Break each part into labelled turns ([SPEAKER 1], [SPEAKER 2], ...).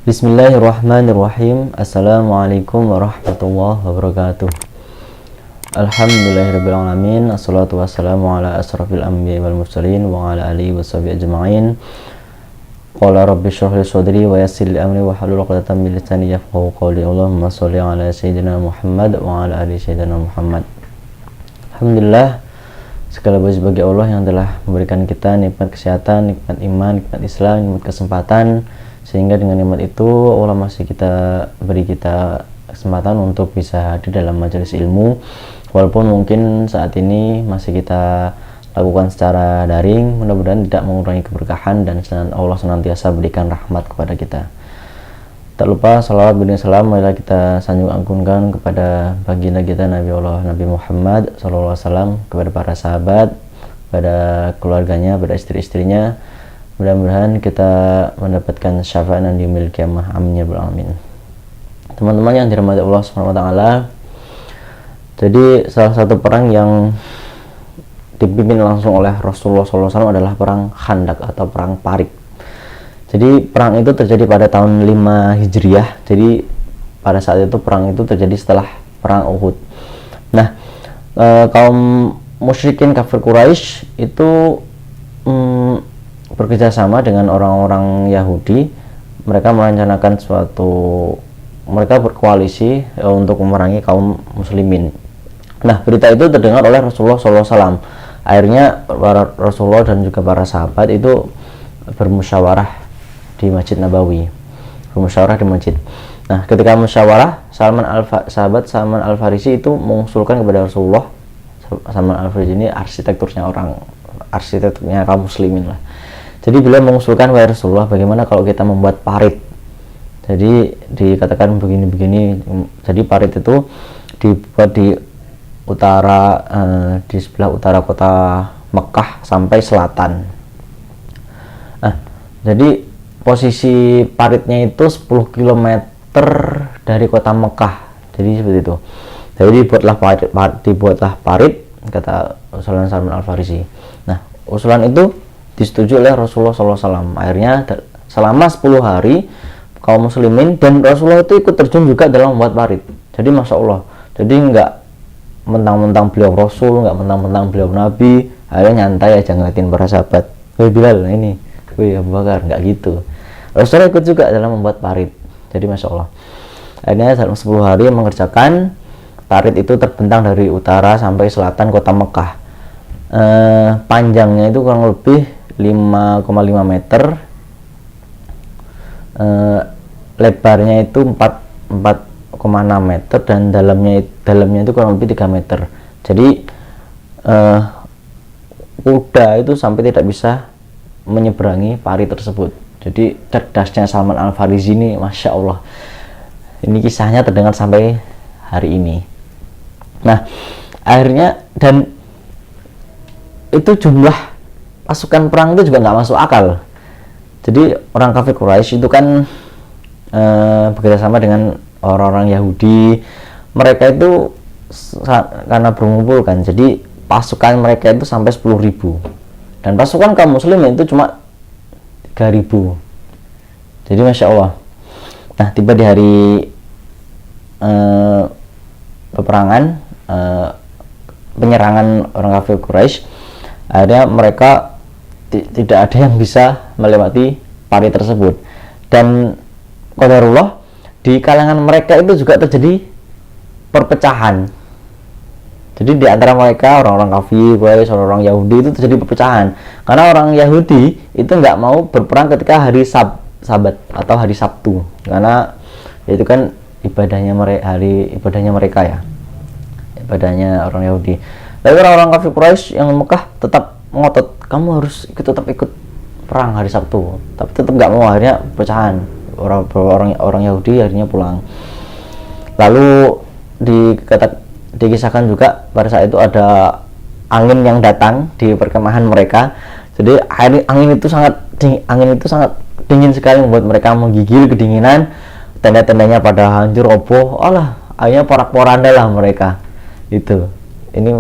[SPEAKER 1] Bismillahirrahmanirrahim. Assalamualaikum warahmatullahi wabarakatuh. Alhamdulillahirrabbilalamin. Assalatu wassalamu ala asrafil anbiya wal mursalin wa ala alihi wa sahbihi ajma'in. Qala rabbi shrah li sadri wa yassir li amri wa hlul 'uqdatam min lisani yafqahu qawli. Allahumma shalli ala sayyidina Muhammad wa ala ali sayyidina Muhammad. Alhamdulillah, segala puji bagi Allah yang telah memberikan kita nikmat kesehatan, nikmat iman, nikmat Islam, nikmat kesempatan, sehingga dengan nikmat itu Allah masih beri kita kesempatan untuk bisa hadir dalam majelis ilmu, walaupun mungkin saat ini masih kita lakukan secara daring. Mudah-mudahan tidak mengurangi keberkahan dan Allah senantiasa berikan rahmat kepada kita. Tak lupa salawat dan salam marilah kita sanjung agungkan kepada baginda kita Nabi Allah Nabi Muhammad SAW, kepada para sahabat, pada keluarganya, pada istri-istrinya. Mudah-mudahan kita mendapatkan syafaat yang dimiliki kiamah. Amin ya rabbal alamin. Teman-teman yang dirahmati Allah SWT, jadi salah satu perang yang dipimpin langsung oleh Rasulullah SAW adalah perang Khandaq atau perang Parik. Jadi perang itu terjadi pada tahun 5 Hijriah. Jadi pada saat itu perang itu terjadi setelah perang Uhud. Nah, kaum musyrikin kafir Quraisy itu bekerja sama dengan orang-orang Yahudi. Mereka merencanakan mereka berkoalisi untuk memerangi kaum muslimin. Nah, berita itu terdengar oleh Rasulullah SAW. Akhirnya para Rasulullah dan juga para sahabat itu bermusyawarah di Masjid Nabawi. Bermusyawarah di masjid. Nah, ketika musyawarah, sahabat Salman Al-Farisi itu mengusulkan kepada Rasulullah. Salman Al-Farisi ini arsitekturnya kaum muslimin lah. Jadi beliau mengusulkan kepada Rasulullah, bagaimana kalau kita membuat parit. Jadi dikatakan begini-begini. Jadi parit itu dibuat di utara, di sebelah utara kota Mekah sampai selatan. Nah, jadi posisi paritnya itu 10 km dari kota Mekah. Jadi seperti itu. Jadi dibuatlah parit, kata usulan Salman Al-Farisi. Nah, usulan itu disetujui oleh Rasulullah SAW. Akhirnya selama 10 hari kaum muslimin dan Rasulullah itu ikut terjun juga dalam membuat parit. Jadi Masya Allah, jadi nggak mentang-mentang beliau Rasul, nggak mentang-mentang beliau Nabi, akhirnya nyantai aja ngeliatin para sahabat. Wih Bilal, ini, wih Abu Bakar, nggak gitu. Rasulullah ikut juga dalam membuat parit. Jadi Masya Allah, akhirnya dalam 10 hari mengerjakan parit itu terbentang dari utara sampai selatan kota Mekah. Panjangnya itu kurang lebih 5,5 meter, lebarnya itu 4,6 meter, dan dalamnya itu kurang lebih 3 meter. Jadi kuda itu sampai tidak bisa menyeberangi parit tersebut. Jadi cerdasnya Salman Al-Farisi ini Masya Allah, ini kisahnya terdengar sampai hari ini. Nah, akhirnya, dan itu jumlah pasukan perang itu juga nggak masuk akal. Jadi orang kafir Quraisy itu kan bekerja sama dengan orang-orang Yahudi. Mereka itu karena berkumpul kan, jadi pasukan mereka itu sampai 10.000, dan pasukan kaum muslimin itu cuma 3.000. Jadi Masya Allah. Nah, tiba di hari peperangan, penyerangan orang kafir Quraisy, akhirnya mereka tidak ada yang bisa melewati parit tersebut. Dan qadarullah, di kalangan mereka itu juga terjadi perpecahan. Jadi di antara mereka, orang-orang kafir, orang-orang Yahudi itu terjadi perpecahan. Karena orang Yahudi itu nggak mau berperang ketika hari Sabat atau hari Sabtu, karena itu kan ibadahnya mereka ya, ibadahnya orang Yahudi. Tapi orang-orang kafir Quraisy yang Mekah tetap ngotot, kamu harus tetap ikut perang hari Sabtu, tapi tetap nggak mau. Akhirnya pecahan, orang Yahudi akhirnya pulang. Lalu dikisahkan juga pada saat itu ada angin yang datang di perkemahan mereka. Jadi angin itu sangat dingin sekali, membuat mereka menggigil kedinginan. Tenda-tendanya pada hancur roboh. Akhirnya porak-poranda lah mereka. Itu ini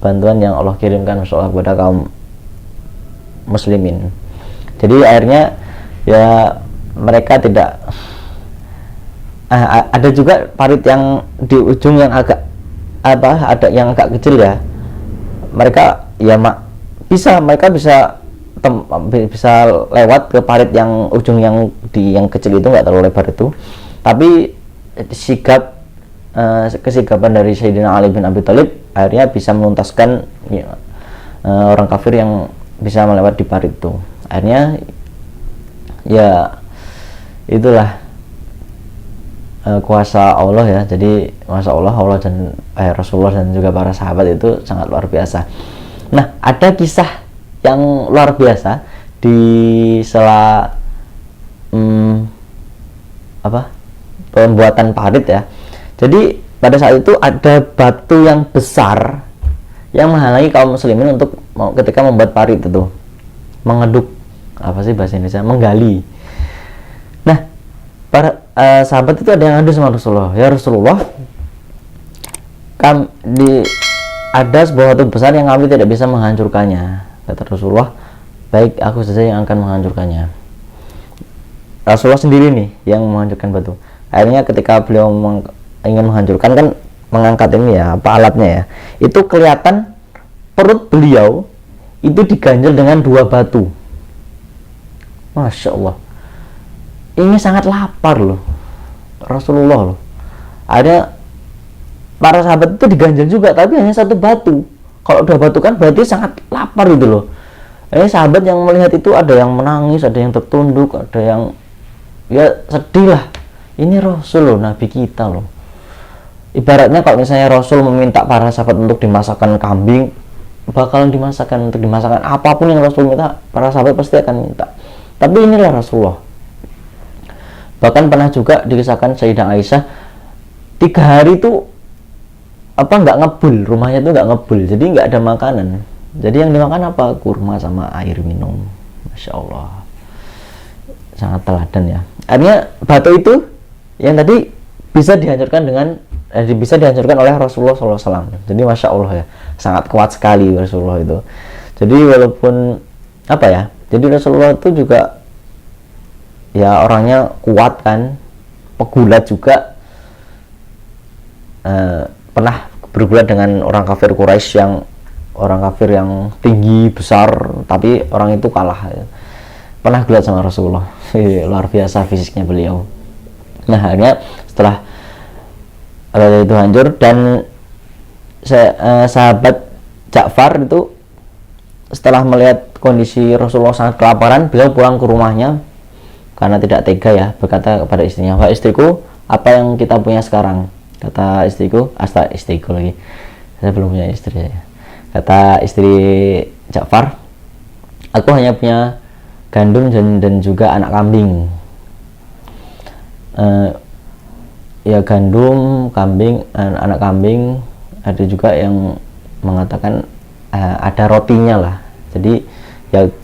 [SPEAKER 1] bantuan yang Allah kirimkan kepada kaum muslimin. Jadi akhirnya ya mereka tidak ada juga parit yang di ujung yang agak ada yang agak kecil ya, mereka ya mereka bisa lewat ke parit yang ujung yang kecil itu, nggak terlalu lebar itu, tapi kesigapan dari Sayyidina Ali bin Abi Thalib akhirnya bisa menuntaskan orang kafir yang bisa melewat di parit itu. Akhirnya ya itulah kuasa Allah ya. Jadi masya Allah dan Rasulullah dan juga para sahabat itu sangat luar biasa. Nah, ada kisah yang luar biasa di sela pembuatan parit ya. Jadi pada saat itu ada batu yang besar yang menghalangi kaum muslimin untuk ketika membuat parit itu, mengeduk, apa sih bahasa Indonesia, menggali. Nah, para sahabat itu ada yang ngadu sama Rasulullah, ya Rasulullah, ada sebuah batu besar yang kami tidak bisa menghancurkannya. Kata Rasulullah, baik, aku saja yang akan menghancurkannya. Rasulullah sendiri nih yang menghancurkan batu. Akhirnya ketika beliau ingin menghancurkan, kan mengangkat ini ya, alatnya ya, itu kelihatan perut beliau itu diganjel dengan 2 batu. Masya Allah, ini sangat lapar loh Rasulullah loh. Ada para sahabat itu diganjel juga, tapi hanya 1 batu. Kalau 2 batu kan berarti sangat lapar gitu loh. Ini sahabat yang melihat itu ada yang menangis, ada yang tertunduk, ada yang ya sedih lah. Ini Rasul loh, Nabi kita loh. Ibaratnya kalau misalnya Rasul meminta para sahabat untuk dimasakkan kambing, bakalan dimasakkan, untuk dimasakkan apapun yang Rasul minta, para sahabat pasti akan minta. Tapi inilah Rasulullah. Bahkan pernah juga dikisahkan Sayyidah Aisyah 3 hari itu nggak ngebul, rumahnya tuh nggak ngebul, jadi nggak ada makanan. Jadi yang dimakan apa? Kurma sama air minum. Masya Allah, sangat teladan ya. Akhirnya batu itu yang tadi bisa dihancurkan oleh Rasulullah SAW. Jadi masya Allah ya, sangat kuat sekali Rasulullah itu. Jadi walaupun jadi Rasulullah itu juga ya orangnya kuat kan, pegulat juga. Pernah bergulat dengan orang kafir Quraisy yang tinggi besar, tapi orang itu kalah ya. Pernah gulat sama Rasulullah. Luar biasa fisiknya beliau. Nah, akhirnya setelah itu hancur dan sahabat Ja'far itu setelah melihat kondisi Rasulullah sangat kelaparan, beliau pulang ke rumahnya karena tidak tega ya, berkata kepada istrinya, "Wahai istriku, apa yang kita punya sekarang?" Kata istriku, istriku lagi, saya belum punya istri ya. Kata istri Ja'far, "Aku hanya punya gandum dan juga anak kambing." Ya gandum, kambing, anak kambing, ada juga yang mengatakan ada rotinya lah. Jadi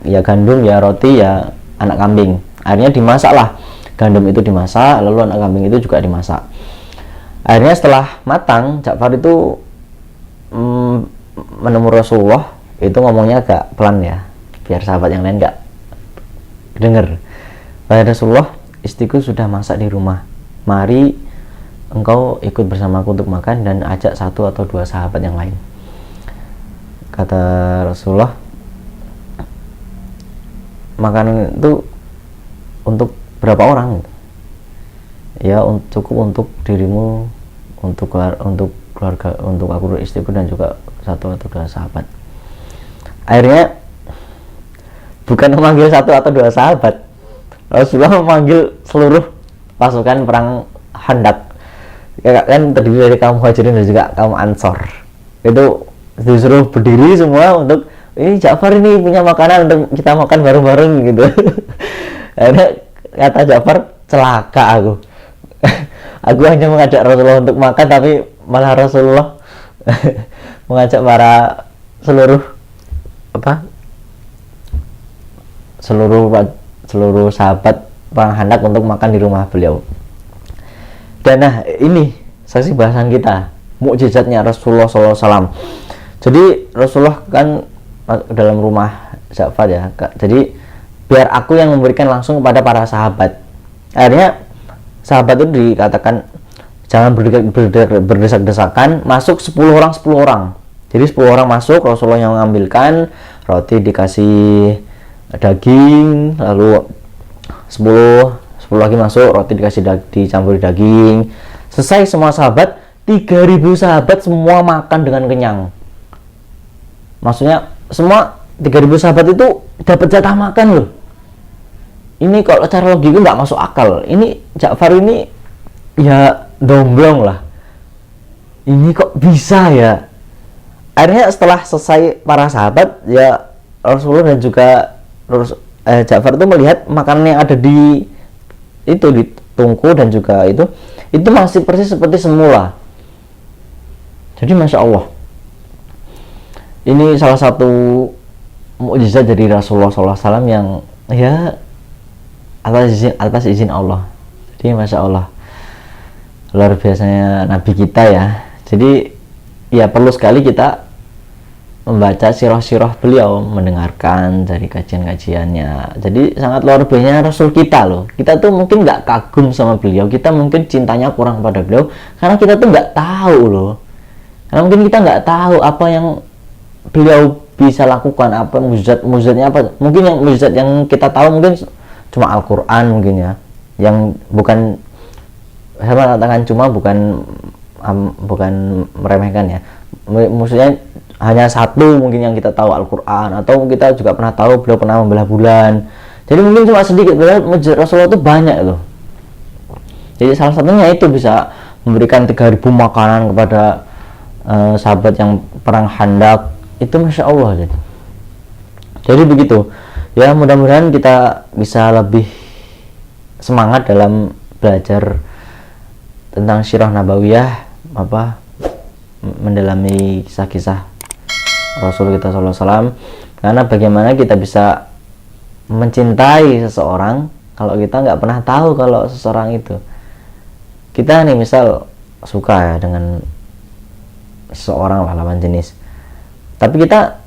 [SPEAKER 1] ya gandum, ya roti, ya anak kambing. Akhirnya dimasaklah, gandum itu dimasak, lalu anak kambing itu juga dimasak. Akhirnya setelah matang, Ja'far itu menemui Rasulullah, itu ngomongnya agak pelan ya, biar sahabat yang lain nggak dengar. "Wahai Rasulullah, istriku sudah masak di rumah. Mari engkau ikut bersamaku untuk makan dan ajak 1 atau 2 sahabat yang lain." Kata Rasulullah, "Makanan itu untuk berapa orang?" "Ya cukup untuk dirimu, untuk keluarga, untuk aku, istriku, dan juga 1 atau 2 sahabat." Akhirnya bukan memanggil 1 atau 2 sahabat, Rasulullah memanggil seluruh pasukan perang Khandaq ya, kan terdiri dari kaum Muhajirin dan juga kaum Ansor. Itu disuruh berdiri semua untuk, ini Ja'far ini punya makanan untuk kita makan bareng-bareng gitu. Akhirnya kata Ja'far, celaka aku. Aku hanya mengajak Rasulullah untuk makan, tapi malah Rasulullah mengajak para seluruh sahabat perang Khandaq untuk makan di rumah beliau. Dan nah, ini saksi bahasan kita, mukjizatnya Rasulullah SAW. Jadi Rasulullah kan dalam rumah Ja'far ya, jadi biar aku yang memberikan langsung kepada para sahabat. Akhirnya sahabat itu dikatakan jangan berdesak-desakan, masuk 10 orang 10 orang. Jadi 10 orang masuk, Rasulullah yang mengambilkan roti, dikasih daging, lalu 10 lagi masuk, roti dikasih dicampuri daging. Selesai semua sahabat, 3.000 sahabat semua makan dengan kenyang. Maksudnya semua 3.000 sahabat itu dapat jatah makan loh. Ini kalau cara logika nggak masuk akal. Ini Ja'far ini ya domblong lah. Ini kok bisa ya? Akhirnya setelah selesai para sahabat, ya Rasulullah dan juga Ja'far itu melihat makanan yang ada di tungku dan juga itu masih persis seperti semula. Jadi masya Allah, ini salah satu mukjizat dari Rasulullah SAW yang ya atas izin Allah. Jadi masya Allah, luar biasanya Nabi kita ya. Jadi ya perlu sekali kita membaca sirah-sirah beliau, mendengarkan dari kajian-kajiannya. Jadi sangat luar biasa Rasul kita loh. Kita tuh mungkin nggak kagum sama beliau, kita mungkin cintanya kurang pada beliau karena kita tuh nggak tahu loh. Karena mungkin kita nggak tahu apa yang beliau bisa lakukan, apa mujizatnya apa. Mungkin yang mujizat yang kita tahu mungkin cuma Al-Quran mungkin ya, yang bukan, saya mengatakan cuma bukan meremehkan ya, maksudnya hanya satu mungkin yang kita tahu Al-Quran, atau kita juga pernah tahu beliau pernah membelah bulan. Jadi mungkin cuma sedikit, mujizat Rasulullah itu banyak loh. Jadi salah satunya itu bisa memberikan 3.000 makanan kepada sahabat yang perang Khandaq, itu masya Allah. Jadi begitu ya, mudah-mudahan kita bisa lebih semangat dalam belajar tentang sirah nabawiyah, mendalami kisah-kisah Rasul kita SAW. Karena bagaimana kita bisa mencintai seseorang kalau kita nggak pernah tahu kalau seseorang itu, kita nih misal suka ya dengan seseorang lawan jenis, tapi kita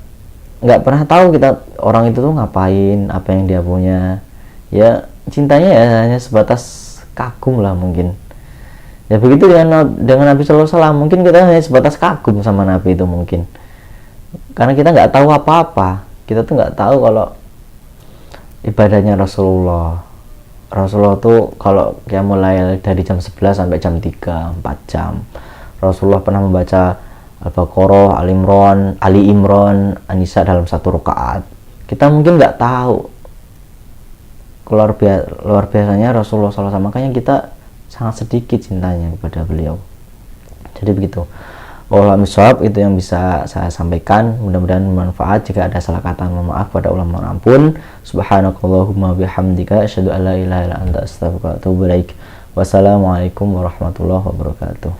[SPEAKER 1] nggak pernah tahu kita orang itu tuh ngapain, apa yang dia punya. Ya cintanya ya hanya sebatas kagum lah mungkin. Ya begitu dengan Nabi Sallallahu Alaihi Wasallam, mungkin kita hanya sebatas kagum sama Nabi itu mungkin, karena kita nggak tahu apa-apa. Kita tuh nggak tahu kalau ibadahnya Rasulullah tuh kalau kayak mulai dari jam 11 sampai jam 3, 4 jam. Rasulullah pernah membaca Al-Baqarah, Ali Imran, An-Nisa dalam satu rakaat. Kita mungkin nggak tahu luar biasanya Rasulullah SAW, makanya kita sangat sedikit cintanya kepada beliau. Jadi begitu. Wallahu a'lam, itu yang bisa saya sampaikan. Mudah-mudahan bermanfaat. Jika ada salah kata, mohon maaf, pada ulama ampun. Subhanakallahumma bihamdika asyhadu an la ilaha illa anta astaghfiruka wa atubu ilaik. Wassalamualaikum warahmatullahi wabarakatuh.